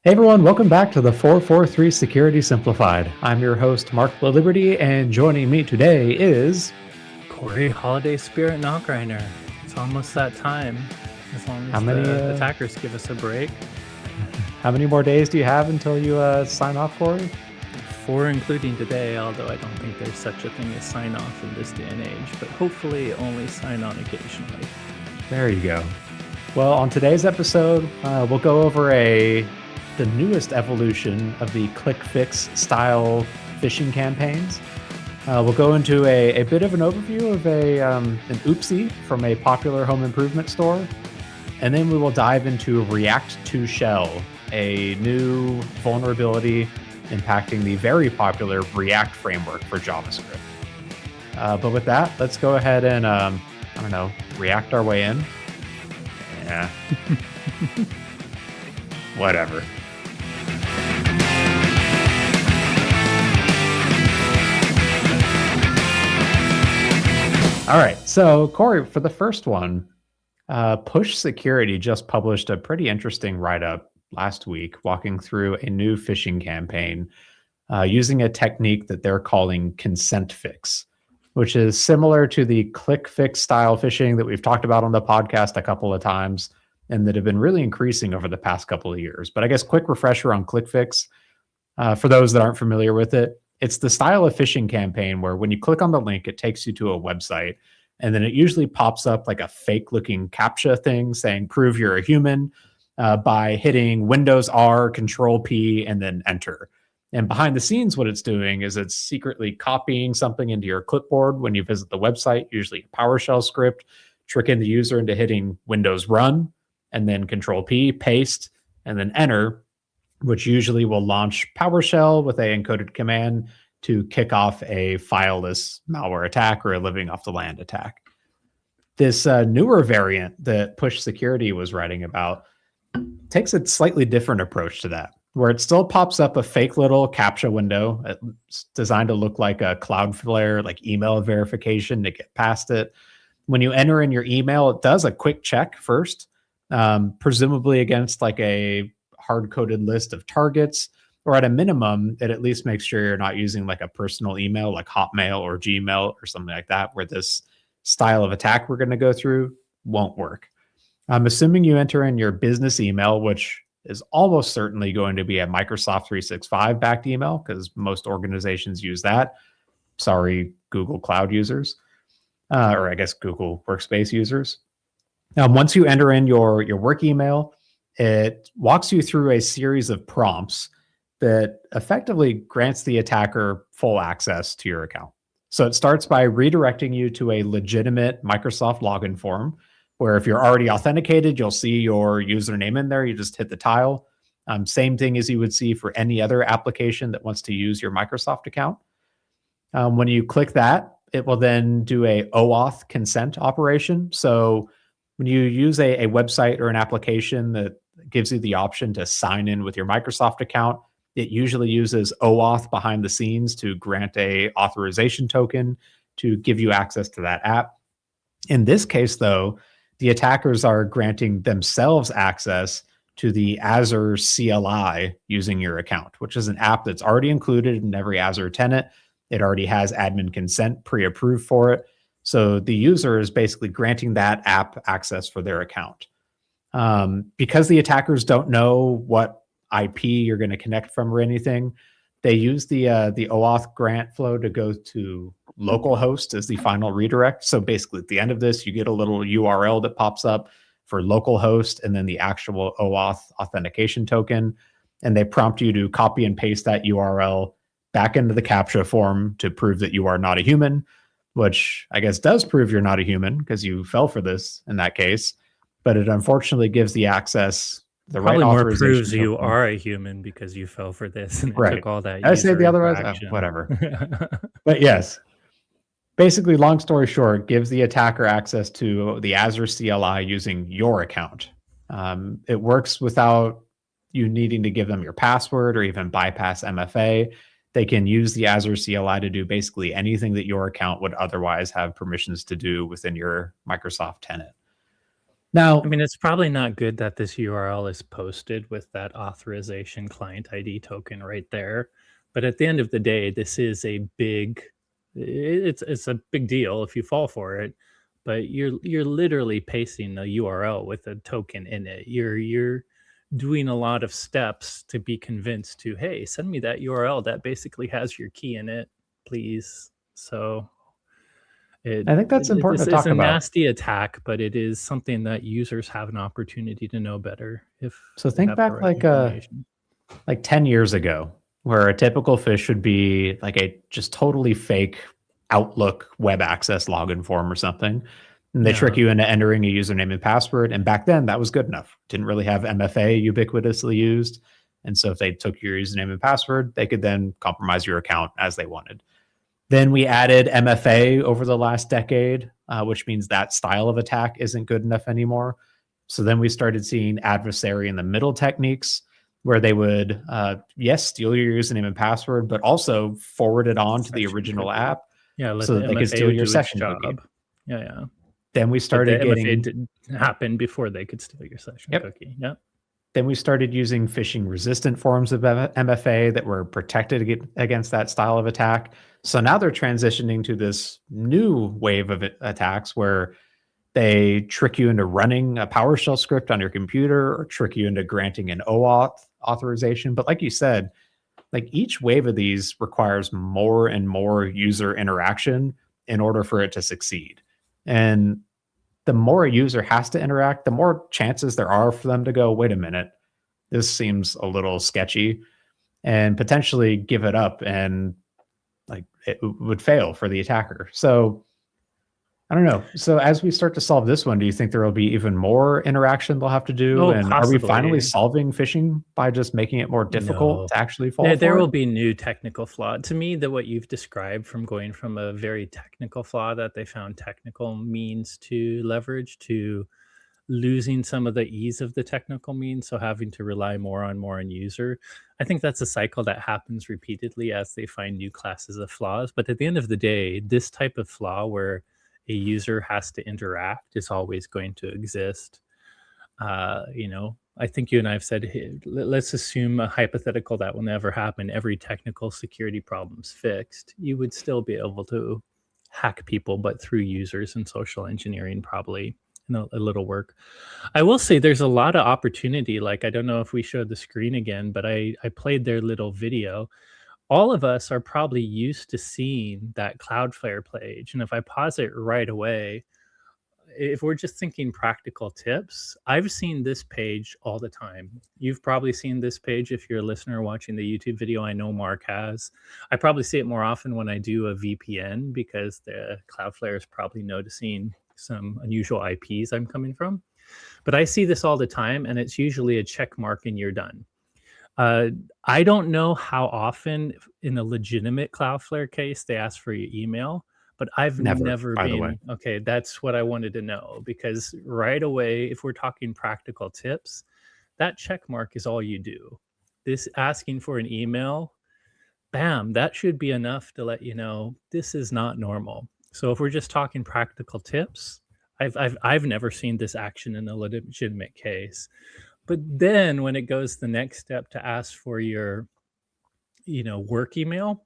Hey everyone, welcome back to the 443 Security Simplified. I'm your host, Mark Liberty, and joining me today is Corey Holiday Spirit Knockreiner. It's almost that time. As long as the attackers give us a break. How many more days do you have until you sign off, Corey? 4, including today, although I don't think there's such a thing as sign off in this day and age, but hopefully only sign on occasionally. There you go. Well, on today's episode, we'll go over the newest evolution of the click fix style phishing campaigns. We'll go into a bit of an overview of an oopsie from a popular home improvement store. And then we will dive into React2Shell, a new vulnerability impacting the very popular React framework for JavaScript. But with that, let's go ahead and, react our way in. Yeah. Whatever. All right, so Corey, for the first one, Push Security just published a pretty interesting write-up last week, walking through a new phishing campaign using a technique that they're calling ConsentFix, which is similar to the click fix style phishing that we've talked about on the podcast a couple of times and that have been really increasing over the past couple of years. But I guess quick refresher on click fix, for those that aren't familiar with it, it's the style of phishing campaign where when you click on the link, it takes you to a website, and then it usually pops up like a fake looking CAPTCHA thing saying, prove you're a human by hitting Windows R, Control P, and then enter. And behind the scenes, what it's doing is it's secretly copying something into your clipboard when you visit the website, usually a PowerShell script, tricking the user into hitting Windows Run, and then Control P, paste, and then enter, which usually will launch PowerShell with a encoded command to kick off a fileless malware attack or a living off the land attack. This newer variant that Push Security was writing about takes a slightly different approach to that, where it still pops up a fake little CAPTCHA window. It's designed to look like a Cloudflare, like email verification to get past it. When you enter in your email, it does a quick check first, presumably against like a hard-coded list of targets, or at a minimum, it at least makes sure you're not using like a personal email like Hotmail or Gmail or something like that, where this style of attack we're going to go through won't work. I'm assuming you enter in your business email, which is almost certainly going to be a Microsoft 365 backed email because most organizations use that. Sorry, Google Cloud users, or I guess Google Workspace users. Now, once you enter in your work email, it walks you through a series of prompts that effectively grants the attacker full access to your account. So it starts by redirecting you to a legitimate Microsoft login form, where if you're already authenticated, you'll see your username in there. You just hit the tile. Same thing as you would see for any other application that wants to use your Microsoft account. When you click that, it will then do a OAuth consent operation. So when you use a website or an application that gives you the option to sign in with your Microsoft account, it usually uses OAuth behind the scenes to grant a authorization token to give you access to that app. In this case, though, the attackers are granting themselves access to the Azure CLI using your account, which is an app that's already included in every Azure tenant. It already has admin consent pre-approved for it. So the user is basically granting that app access for their account. Because the attackers don't know what IP you're going to connect from or anything, they use the OAuth grant flow to go to localhost as the final redirect. So basically at the end of this, you get a little URL that pops up for localhost and then the actual OAuth authentication token. And they prompt you to copy and paste that URL back into the CAPTCHA form to prove that you are not a human, which I guess does prove you're not a human because you fell for this in that case. But it unfortunately gives the access, the Probably right more authorization proves you token. are a human because you fell for this and it Right. took all that. I say the user otherwise, interaction. whatever. But yes, basically, long story short, gives the attacker access to the Azure CLI using your account. It works without you needing to give them your password or even bypass MFA. They can use the Azure CLI to do basically anything that your account would otherwise have permissions to do within your Microsoft tenant. Now, I mean, it's probably not good that this URL is posted with that authorization client ID token right there. But at the end of the day, this is a big, it's a big deal if you fall for it. But you're literally pasting a URL with a token in it. You're doing a lot of steps to be convinced to, hey, send me that URL that basically has your key in it, please. So I think that's important this to is talk a about. nasty attack, but it is something that users have an opportunity to know better if So they think have the back right information. like 10 years ago, where a typical fish would be like a just totally fake Outlook web access login form or something. And they trick Yeah. you into entering a username and password. And back then, that was good enough. Didn't really have MFA ubiquitously used. And so if they took your username and password, they could then compromise your account as they wanted. Then we added MFA over the last decade, which means that style of attack isn't good enough anymore. So then we started seeing adversary in the middle techniques where they would, yes, steal your username and password, but also forward it on to the Session original cookie. app Yeah, let so the that they could MFA steal your do its session cookie. job. Yeah, yeah. Then we But the started MFA getting, did happen before they could steal your session yep. cookie. Yeah. Then we started using phishing resistant forms of MFA that were protected against that style of attack. So now they're transitioning to this new wave of attacks where they trick you into running a PowerShell script on your computer or trick you into granting an OAuth authorization. But like you said, like each wave of these requires more and more user interaction in order for it to succeed. And the more a user has to interact, the more chances there are for them to go, wait a minute, this seems a little sketchy, and potentially give it up, and like it would fail for the attacker. So I don't know. So as we start to solve this one, do you think there will be even more interaction they'll have to do? Oh, And are we finally possibly. solving phishing by just making it more difficult No. to actually fall There for will it? be new technical flaw. To me, that what you've described from going from a very technical flaw that they found technical means to leverage to losing some of the ease of the technical means, so having to rely more on user. I think that's a cycle that happens repeatedly as they find new classes of flaws. But at the end of the day, this type of flaw where a user has to interact is always going to exist. I think you and I have said, hey, let's assume a hypothetical that will never happen. Every technical security problem's fixed. You would still be able to hack people, but through users and social engineering, probably a little work. I will say there's a lot of opportunity. Like, I don't know if we showed the screen again, but I played their little video. All of us are probably used to seeing that Cloudflare page. And if I pause it right away, if we're just thinking practical tips, I've seen this page all the time. You've probably seen this page if you're a listener watching the YouTube video. I know Mark has. I probably see it more often when I do a VPN because the Cloudflare is probably noticing some unusual IPs I'm coming from. But I see this all the time, and it's usually a check mark and you're done. Uh, I don't know how often in a legitimate Cloudflare case they ask for your email, but I've Never, never by the way. been okay. That's what I wanted to know because right away, if we're talking practical tips, that check mark is all you do. This asking for an email, bam, that should be enough to let you know this is not normal. So if we're just talking practical tips, I've never seen this action in a legitimate case. But then when it goes the next step to ask for your, work email,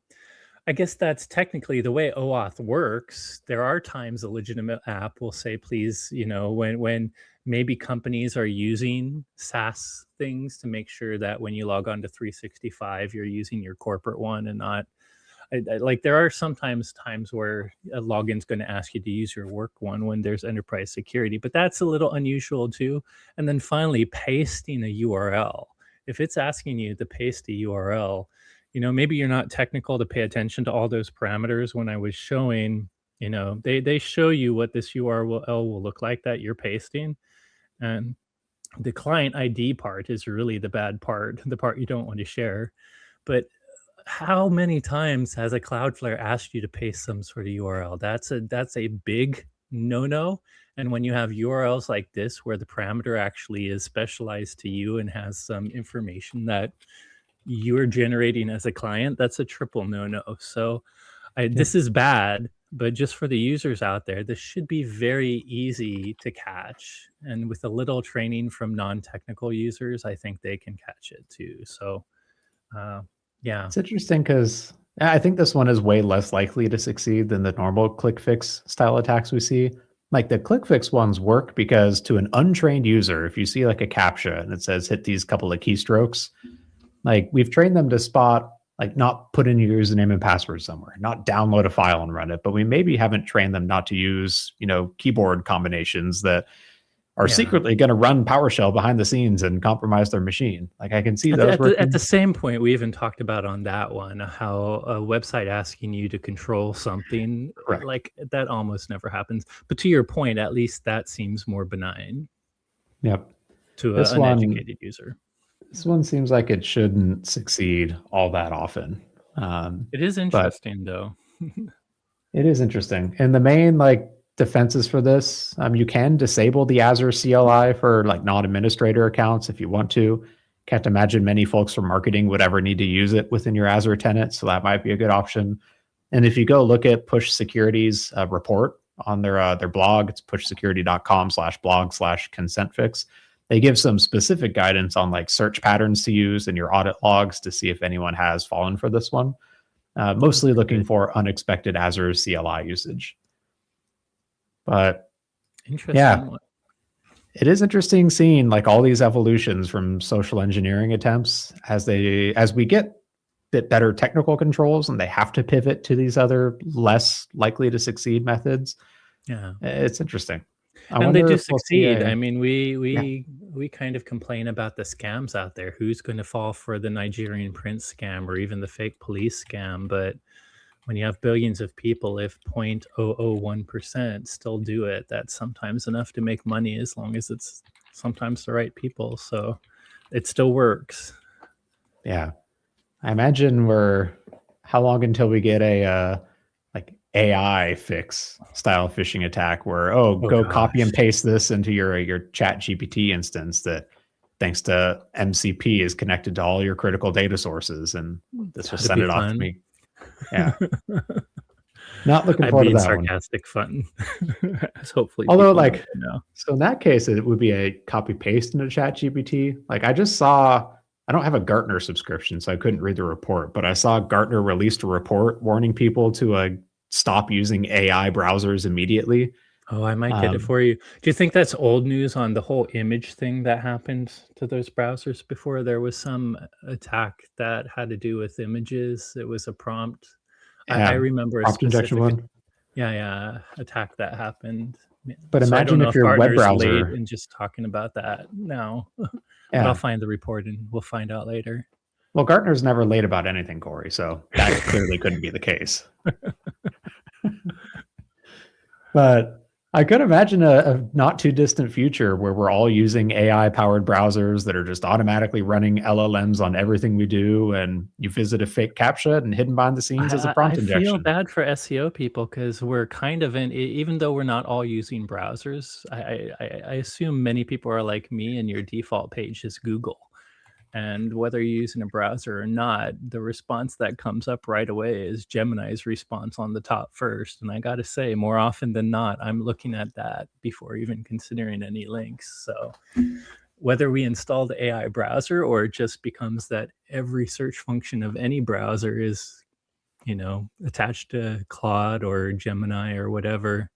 I guess that's technically the way OAuth works. There are times a legitimate app will say, please, when maybe companies are using SaaS things to make sure that when you log on to 365, you're using your corporate one and not like there are sometimes times where a login's going to ask you to use your work one when there's enterprise security, but that's a little unusual too. And then finally, pasting a URL. If it's asking you to paste a URL, maybe you're not technical to pay attention to all those parameters. When I was showing, they show you what this URL will look like that you're pasting, and the client ID part is really the bad part, the part you don't want to share. But how many times has a Cloudflare asked you to paste some sort of URL? That's a big no-no. And when you have URLs like this, where the parameter actually is specialized to you and has some information that you're generating as a client, that's a triple no-no. So Yeah. this is bad. But just for the users out there, this should be very easy to catch. And with a little training from non-technical users, I think they can catch it too. So, yeah. It's interesting because I think this one is way less likely to succeed than the normal click fix style attacks we see. Like the click fix ones work because to an untrained user, if you see like a CAPTCHA and it says hit these couple of keystrokes, like we've trained them to spot, like not put in your username and password somewhere, not download a file and run it, but we maybe haven't trained them not to use, keyboard combinations that are Yeah. secretly going to run PowerShell behind the scenes and compromise their machine. Like I can see those At the working. same point, we even talked about on that one how a website asking you to control something, Correct. like that almost never happens. But to your point, at least that seems more benign Yep. to This an one, educated user. this one seems like it shouldn't succeed all that often. It is But interesting though. it is interesting. And the main like defenses for this, you can disable the Azure CLI for like non-administrator accounts if you want to. Can't imagine many folks from marketing would ever need to use it within your Azure tenant, so that might be a good option. And if you go look at Push Security's report on their blog, it's pushsecurity.com/blog/ConsentFix. They give some specific guidance on like search patterns to use in your audit logs to see if anyone has fallen for this one. Mostly looking for unexpected Azure CLI usage. But Interesting. yeah, it is interesting seeing like all these evolutions from social engineering attempts as we get a bit better technical controls and they have to pivot to these other less likely to succeed methods. Yeah. It's interesting. And they do succeed. I mean, we kind of complain about the scams out there. Who's going to fall for the Nigerian prince scam or even the fake police scam? But when you have billions of people, if 0.001% still do it, that's sometimes enough to make money as long as it's sometimes the right people. So it still works. Yeah. I imagine how long until we get a like AI fix style phishing attack where, go copy and paste this into your chat GPT instance that thanks to MCP is connected to all your critical data sources. And this will send it off to me. Yeah. Not looking forward to that sarcastic one. Fun. Hopefully. Although so in that case, it would be a copy paste into chat GPT. Like I don't have a Gartner subscription, so I couldn't read the report, but I saw Gartner released a report warning people to stop using AI browsers immediately. Oh, I might get it for you. Do you think that's old news on the whole image thing that happened to those browsers before? There was some attack that had to do with images. It was a prompt. Yeah, I remember a prompt injection one. Yeah, attack that happened. But imagine if your web browser and just talking about that now. Yeah. But I'll find the report and we'll find out later. Well, Gartner's never late about anything, Corey, so that clearly couldn't be the case. But I could imagine a not too distant future where we're all using AI powered browsers that are just automatically running LLMs on everything we do. And you visit a fake CAPTCHA and hidden behind the scenes as a prompt injection. I feel bad for SEO people because we're kind of even though we're not all using browsers, I assume many people are like me and your default page is Google. And whether you're using a browser or not, the response that comes up right away is Gemini's response on the top first. And I got to say, more often than not, I'm looking at that before even considering any links. So whether we install the AI browser or it just becomes that every search function of any browser is, attached to Claude or Gemini or whatever,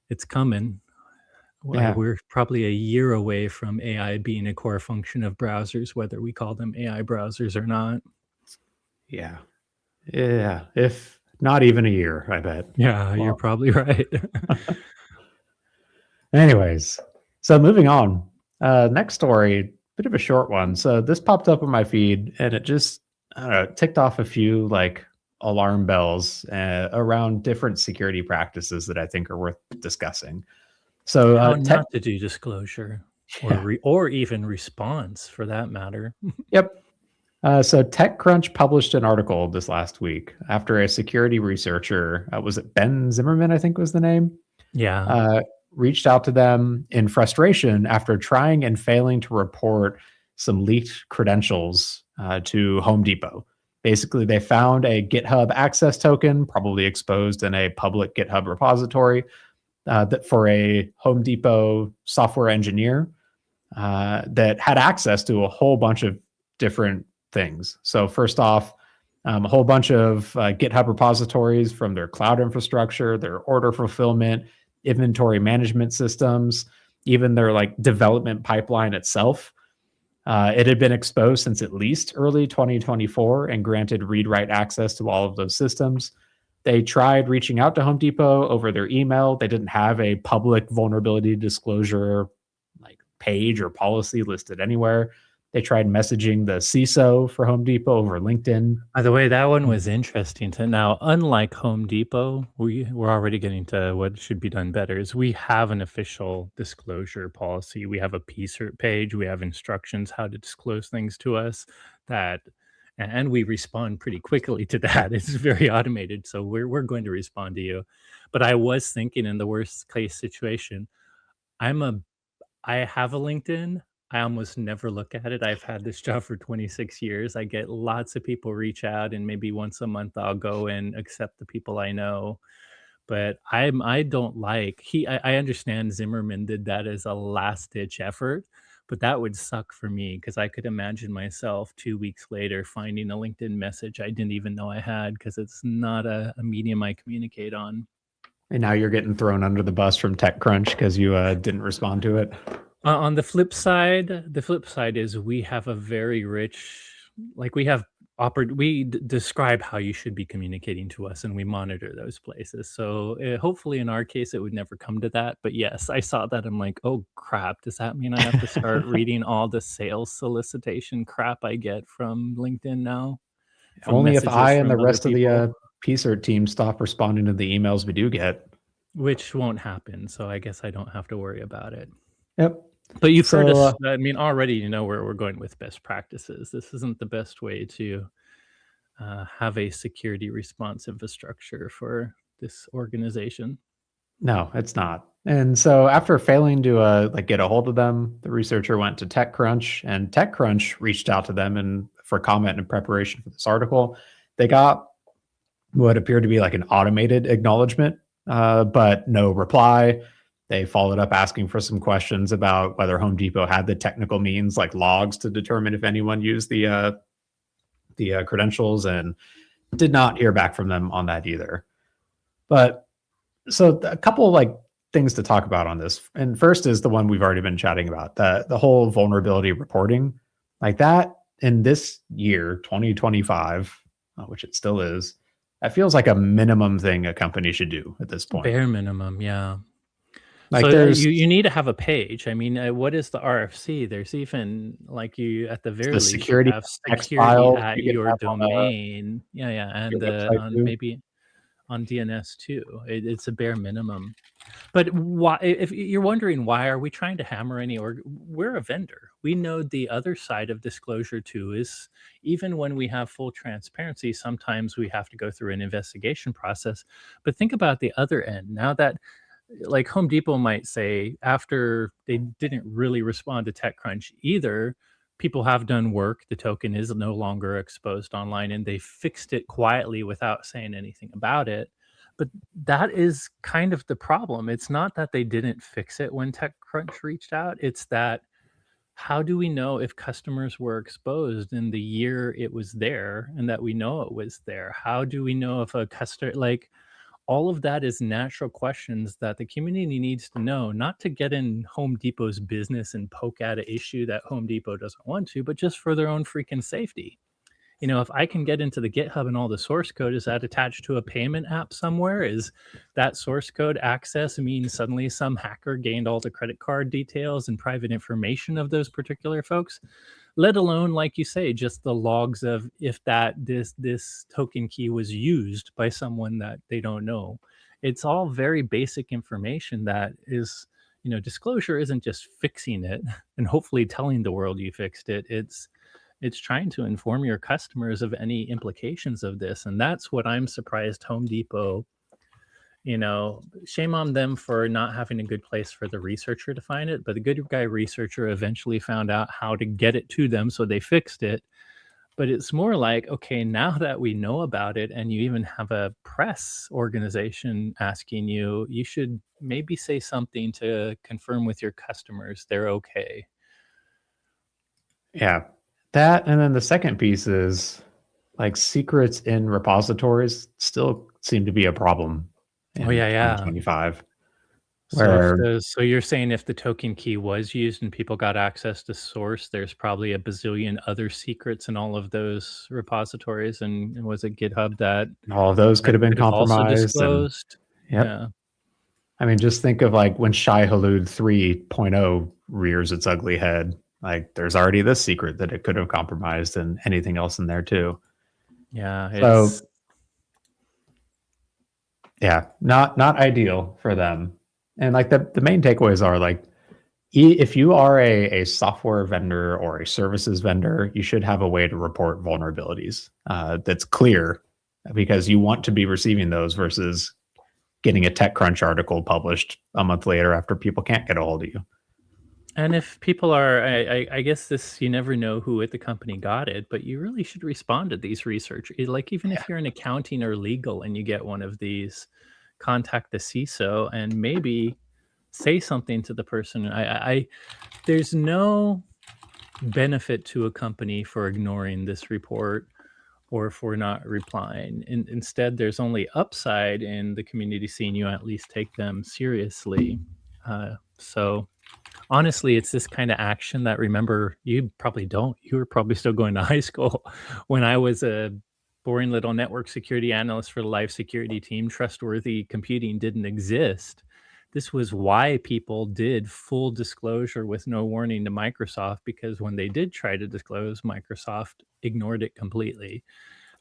it's coming. Yeah. We're probably a year away from AI being a core function of browsers, whether we call them AI browsers or not. Yeah. If not even a year, I bet. Yeah, you're probably right. Anyways, so moving on. Next story, bit of a short one. So this popped up in my feed and it just ticked off a few like alarm bells around different security practices that I think are worth discussing. So not to do disclosure or even response for that matter. Yep. So TechCrunch published an article this last week after a security researcher, was it Ben Zimmerman, I think was the name? Yeah. Reached out to them in frustration after trying and failing to report some leaked credentials to HomeDepot. Basically, they found a GitHub access token, probably exposed in a public GitHub repository, that for a Home Depot software engineer that had access to a whole bunch of different things. So first off, a whole bunch of GitHub repositories from their cloud infrastructure, their order fulfillment, inventory management systems, even their like development pipeline itself. It had been exposed since at least early 2024 and granted read-write access to all of those systems. They tried reaching out to Home Depot over their email. They didn't have a public vulnerability disclosure like page or policy listed anywhere. They tried messaging the CISO for Home Depot over LinkedIn. By the way, that one was interesting to now, unlike Home Depot, we're already getting to what should be done better is we have an official disclosure policy. We have a PSERT page, we have instructions how to disclose things to us that and we respond pretty quickly to that. It's very automated, so we're going to respond to you. But I was thinking in the worst case situation, I'm a I have a LinkedIn. I almost never look at it. I've had this job for 26 years. I get lots of people reach out, and maybe once a month I'll go and accept the people I know. But I don't like I understand Zimmerman did that as a last ditch effort, but that would suck for me because I could imagine myself 2 weeks later finding a LinkedIn message I didn't even know I had because it's not a medium I communicate on. And now you're getting thrown under the bus from TechCrunch because you didn't respond to it. On the flip side is we have a very rich, like we have describe how you should be communicating to us and we monitor those places. So hopefully in our case, it would never come to that. But yes, I saw that. I'm like, oh crap. Does that mean I have to start reading all the sales solicitation crap I get from LinkedIn now? From Only if I and the from other rest of the people? PSERT team stop responding to the emails we do get. Which won't happen. So I guess I don't have to worry about it. Yep. But you've heard us, So I mean, already you know where we're going with best practices. This isn't the best way to have a security response infrastructure for this organization. no, it's not. And so after failing to like get a hold of them, the researcher went to TechCrunch, and TechCrunch reached out to them and for comment in preparation for this article. They got what appeared to be like an automated acknowledgement, but no reply. They followed up asking for some questions about whether Home Depot had the technical means, like logs, to determine if anyone used the credentials, and did not hear back from them on that either. But so a couple of like things to talk about on this. And first is the one we've already been chatting about, the whole vulnerability reporting. Like that in this year, 2025, which it still is, that feels like a minimum thing a company should do at this point. Bare minimum, yeah. Like So there's you need to have a page. I mean, what is the RFC? There's even like you at the very the least you security have text security file at you can your have on domain. Yeah, yeah, and your the website on too. maybe on DNS too. It's a bare minimum. But why, if you're wondering why are we trying to hammer any or we're a vendor. We know the other side of disclosure too is even when we have full transparency, sometimes we have to go through an investigation process. But think about the other end. Now that like Home Depot might say after they didn't really respond to TechCrunch either, people have done work, the token is no longer exposed online and they fixed it quietly without saying anything about it. But that is kind of the problem. It's not that they didn't fix it when TechCrunch reached out, it's that how do we know if customers were exposed in the year it was there and that we know it was there? How do we know if a customer like all of that is natural questions that the community needs to know, not to get in Home Depot's business and poke at an issue that Home Depot doesn't want to, but just for their own freaking safety. You know, if I can get into the GitHub and all the source code, is that attached to a payment app somewhere? Is that source code access mean suddenly some hacker gained all the credit card details and private information of those particular folks? Let alone, like you say, just the logs of if that this token key was used by someone that they don't know. It's all very basic information that is, you know, disclosure isn't just fixing it and hopefully telling the world you fixed it. It's trying to inform your customers of any implications of this. And that's what I'm surprised Home Depot, you know, shame on them for not having a good place for the researcher to find it. But the good guy researcher eventually found out how to get it to them. So they fixed it. but it's more like, okay, now that we know about it and you even have a press organization asking you, you should maybe say something to confirm with your customers they're okay. Yeah. That, and then the second piece is like secrets in repositories still seem to be a problem Oh, in yeah, yeah. 2025. So Where so you're saying if the token key was used and people got access to source, there's probably a bazillion other secrets in all of those repositories, and was it GitHub that all of those could that have been could have also compromised. And disclosed? yep. Yeah. I mean, just think of like when Shai Hulud 3.0 rears its ugly head. Like there's already this secret that it could have compromised and anything else in there too. Yeah, it's So yeah, not ideal for them. And like the main takeaways are like if you are a software vendor or a services vendor, you should have a way to report vulnerabilities that's clear because you want to be receiving those versus getting a TechCrunch article published a month later after people can't get a hold of you. and if people are I guess this you never know who at the company got it, but you really should respond to these research. Like even if you're in accounting or legal and you get one of these, contact the CISO and maybe say something to the person. I there's no benefit to a company for ignoring this report or for not replying. Instead, there's only upside in the community seeing you at least take them seriously. So honestly, it's this kind of action that remember you probably don't. You were probably still going to high school when I was a boring little network security analyst for the live security team. Trustworthy computing didn't exist. This was why people did full disclosure with no warning to Microsoft, because when they did try to disclose, Microsoft ignored it completely.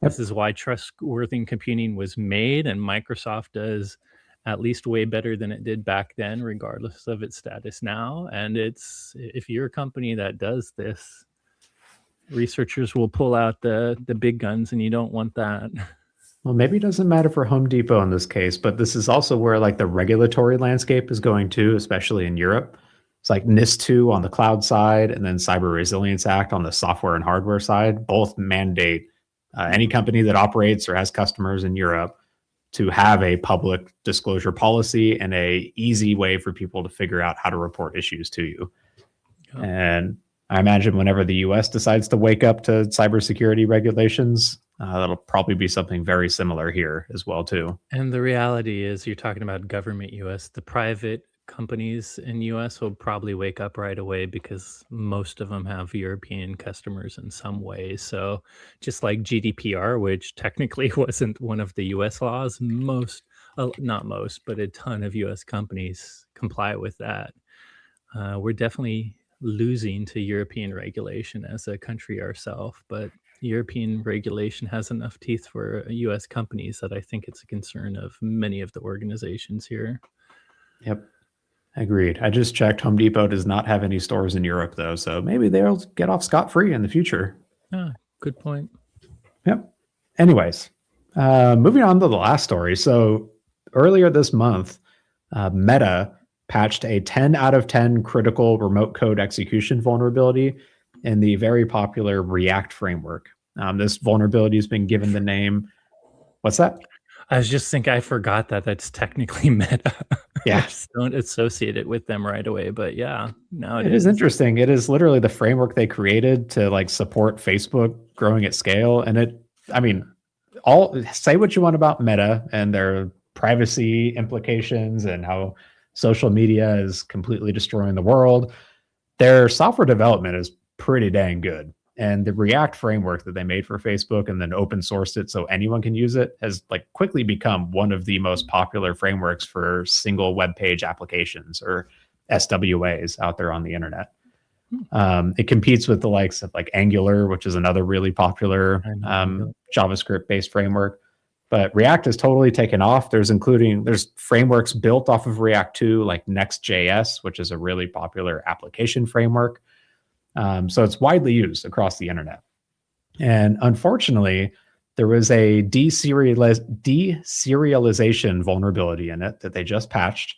This Yep. is why trustworthy computing was made, and Microsoft does at least way better than it did back then, regardless of its status now. And it's if you're a company that does this, researchers will pull out the big guns, and you don't want that. Well, maybe it doesn't matter for Home Depot in this case, but this is also where like the regulatory landscape is going too, especially in Europe. It's like NIS2 on the cloud side and then Cyber Resilience Act on the software and hardware side. Both mandate any company that operates or has customers in Europe to have a public disclosure policy and a easy way for people to figure out how to report issues to you. Yep. And I imagine whenever the US decides to wake up to cybersecurity regulations, that'll probably be something very similar here as well too. And the reality is, you're talking about government US. The private companies in US will probably wake up right away because most of them have European customers in some way. So just like GDPR, which technically wasn't one of the US laws, most, not most, but a ton of US companies comply with that. We're definitely losing to European regulation as a country ourselves, but European regulation has enough teeth for US companies that I think it's a concern of many of the organizations here. Yep. Agreed. I just checked. Home Depot does not have any stores in Europe though, so maybe they'll get off scot-free in the future. Ah, good point. Yep. Anyways, moving on to the last story. So earlier this month, Meta patched a 10 out of 10 critical remote code execution vulnerability in the very popular React framework. This vulnerability has been given the name, what's that? I was just thinking, I forgot that that's technically Meta. Yeah. I just don't associate it with them right away, but yeah, now It is interesting. It is literally the framework they created to like support Facebook growing at scale. And it, I mean, all say what you want about Meta and their privacy implications and how social media is completely destroying the world. Their software development is pretty dang good. And the React framework that they made for Facebook and then open sourced it so anyone can use it has like quickly become one of the most popular frameworks for single web page applications or SWAs out there on the internet. It competes with the likes of like Angular, which is another really popular JavaScript based framework. But React has totally taken off. There's frameworks built off of React 2, like Next.js, which is a really popular application framework. So it's widely used across the internet. And unfortunately, there was a deserialization vulnerability in it that they just patched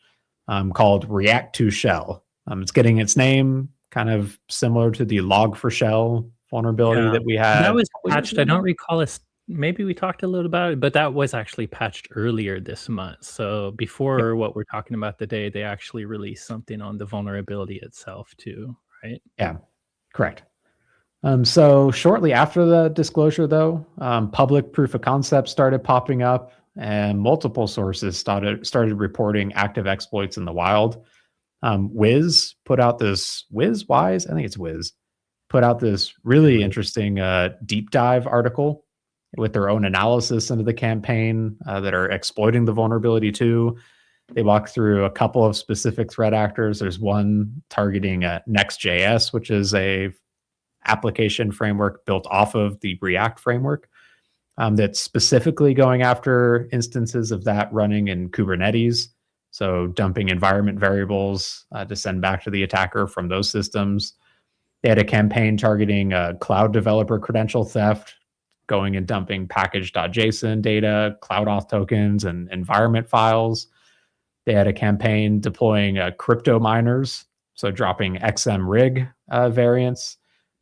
called React2Shell. It's getting its name kind of similar to the Log4Shell vulnerability Yeah. that we had That a was couple years patched. I ago don't now. recall us maybe we talked a little about it, but that was actually patched earlier this month. So Yep. before what we're talking about today, they actually released something on the vulnerability itself too, right? Yeah, correct. So shortly after the disclosure, though, public proof of concept started popping up, and multiple sources started reporting active exploits in the wild. Wiz put out this Wise, I think it's Wiz, put out this really Anyway, interesting deep dive article with their own analysis into the campaign that are exploiting the vulnerability too. They walk through a couple of specific threat actors. There's one targeting Next.js, which is a application framework built off of the React framework that's specifically going after instances of that running in Kubernetes. So dumping environment variables to send back to the attacker from those systems. They had a campaign targeting cloud developer credential theft, going and dumping package.json data, cloud auth tokens, and environment files. They had a campaign deploying crypto miners, so dropping XM rig variants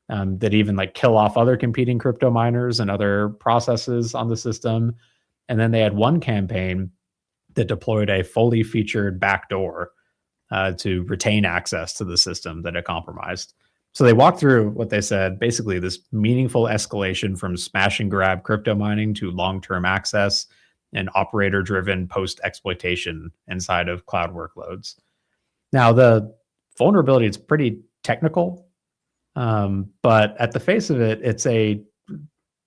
that even like kill off other competing crypto miners and other processes on the system. And then they had one campaign that deployed a fully featured backdoor to retain access to the system that it compromised. So they walked through what they said, basically this meaningful escalation from smash and grab crypto mining to long-term access and operator-driven post-exploitation inside of cloud workloads. Now, the vulnerability is pretty technical, but at the face of it, it's a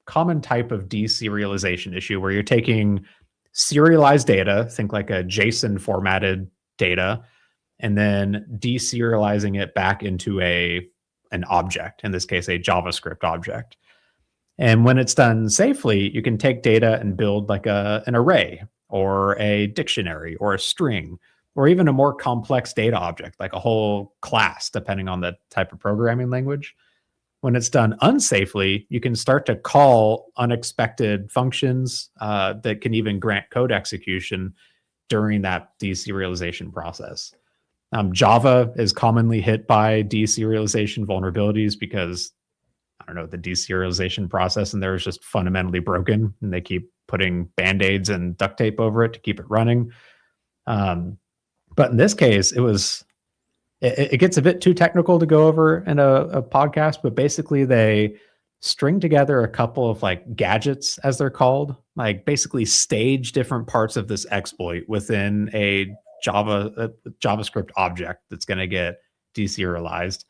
common type of deserialization issue where you're taking serialized data, think like a JSON formatted data, and then deserializing it back into an object, in this case, a JavaScript object. And when it's done safely, you can take data and build like an array or a dictionary or a string or even a more complex data object, like a whole class, depending on the type of programming language. When it's done unsafely, you can start to call unexpected functions that can even grant code execution during that deserialization process. Java is commonly hit by deserialization vulnerabilities because, I don't know, the deserialization process in there is just fundamentally broken and they keep putting band-aids and duct tape over it to keep it running. But in this case, it gets a bit too technical to go over in a podcast, but basically they string together a couple of like gadgets, as they're called, like basically stage different parts of this exploit within a JavaScript object that's going to get deserialized.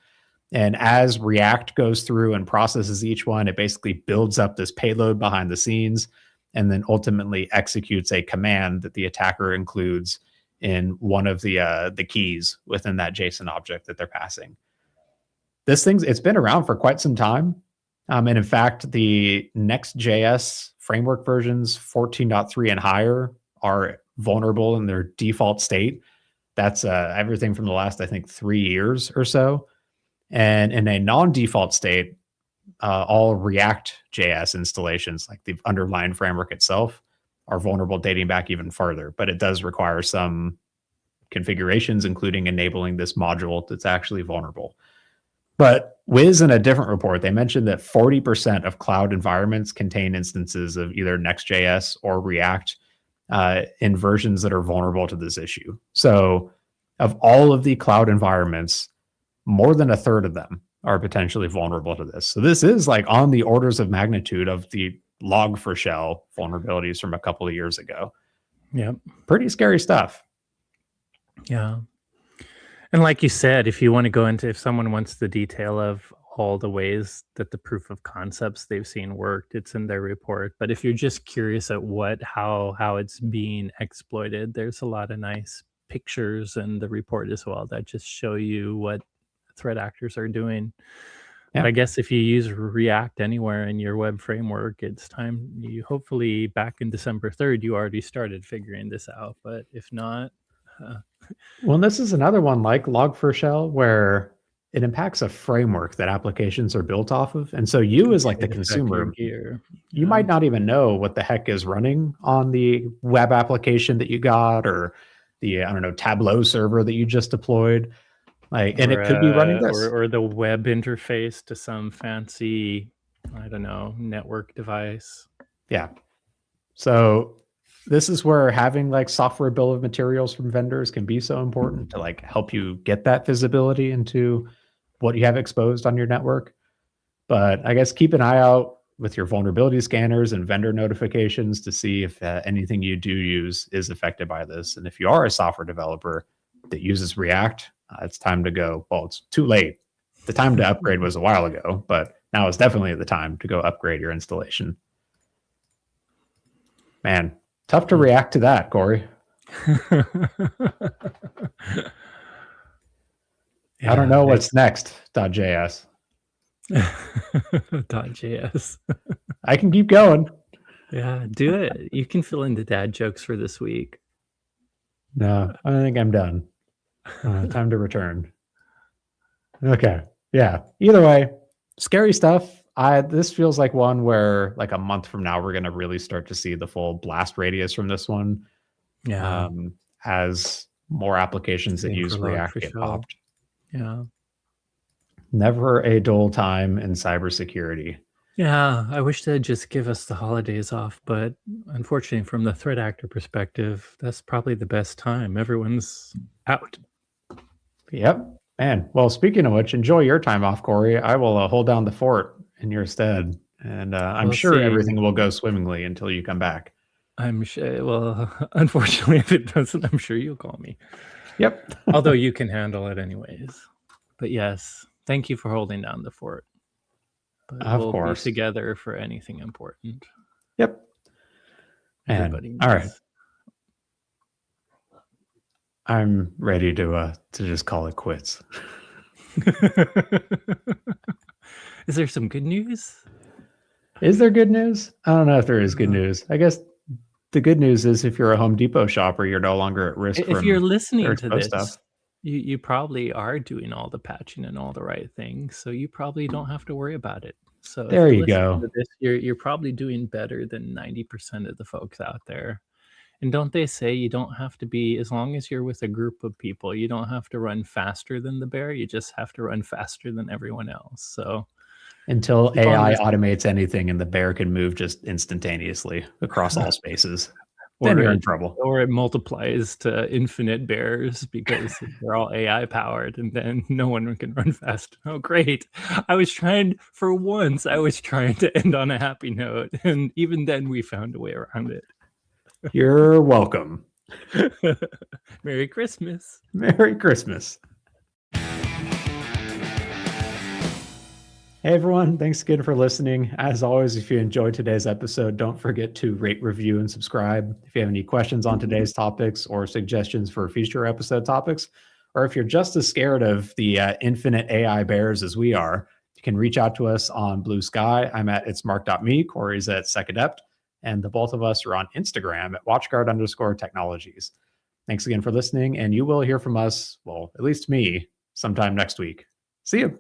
And as React goes through and processes each one, it basically builds up this payload behind the scenes and then ultimately executes a command that the attacker includes in one of the keys within that JSON object that they're passing. It's been around for quite some time. And in fact, the Next.js framework versions 14.3 and higher are vulnerable in their default state. That's everything from the last, I think, 3 years or so. And in a non-default state, all React.js installations, like the underlying framework itself, are vulnerable dating back even further. But it does require some configurations, including enabling this module that's actually vulnerable. But Wiz, in a different report, they mentioned that 40% of cloud environments contain instances of either Next.js or React in versions that are vulnerable to this issue. So of all of the cloud environments, more than a third of them are potentially vulnerable to this. So this is like on the orders of magnitude of the Log4Shell vulnerabilities from a couple of years ago. yeah, Pretty scary stuff. yeah. And like you said, if you want to go into, if someone wants the detail of all the ways that the proof of concepts they've seen worked, it's in their report. But if you're just curious at how it's being exploited, there's a lot of nice pictures in the report as well that just show you what threat actors are doing. Yeah. But I guess if you use React anywhere in your web framework, it's time you hopefully back in December 3rd, you already started figuring this out. But if not, Well, this is another one like Log4Shell where it impacts a framework that applications are built off of. And so you as like the it affect your consumer, gear. you might not even know what the heck is running on the web application that you got or the, I don't know, Tableau server that you just deployed. And it could be running this. Or the web interface to some fancy, I don't know, network device. Yeah. So this is where having like software bill of materials from vendors can be so important to like help you get that visibility into what you have exposed on your network. But I guess keep an eye out with your vulnerability scanners and vendor notifications to see if anything you do use is affected by this. And if you are a software developer that uses React, it's time to go. Well, it's too late. The time to upgrade was a while ago, but now is definitely the time to go upgrade your installation. Man, tough to react to that, Corey. Yeah, I don't know what's next, .js. .js. I can keep going. Yeah, do it. You can fill in the dad jokes for this week. No, I think I'm done. Time to return. Okay. Yeah. Either way, scary stuff. This feels like one where like a month from now, we're going to really start to see the full blast radius from this one. Yeah. As more applications that use React get popped. Yeah. Never a dull time in cybersecurity. Yeah, I wish they'd just give us the holidays off, but unfortunately, from the threat actor perspective, that's probably the best time. Everyone's out. Yep. Man, well, speaking of which, enjoy your time off, Corey. I will hold down the fort in your stead, and I'm sure everything will go swimmingly until you come back. I'm sure. Well, unfortunately, if it doesn't, I'm sure you'll call me. Yep. Although you can handle it anyways. But yes, thank you for holding down the fort. But of course. Be together for anything important. Yep. And all right. I'm ready to just call it quits. Is there some good news? Is there good news? I don't know if there is good news. I guess the good news is if you're a Home Depot shopper, you're no longer at risk. If you're listening to this, you probably are doing all the patching and all the right things, so you probably don't have to worry about it. So there you go. You're probably doing better than 90% of the folks out there. And don't they say you don't have to be, as long as you're with a group of people, you don't have to run faster than the bear. You just have to run faster than everyone else. So until AI automates anything and the bear can move just instantaneously across all spaces, then you're in trouble. Or it multiplies to infinite bears because they're all AI powered, and then no one can run fast. Oh, great. I was trying to end on a happy note, and even then we found a way around it. You're welcome. Merry Christmas. Merry Christmas. Hey everyone, thanks again for listening. As always, if you enjoyed today's episode, don't forget to rate, review, and subscribe. If you have any questions on today's topics or suggestions for future episode topics, or if you're just as scared of the infinite AI bears as we are, you can reach out to us on Blue Sky. I'm at itsmark.me, Corey's at SecAdept, and the both of us are on Instagram at watchguard_technologies. Thanks again for listening, and you will hear from us, well, at least me, sometime next week. See you.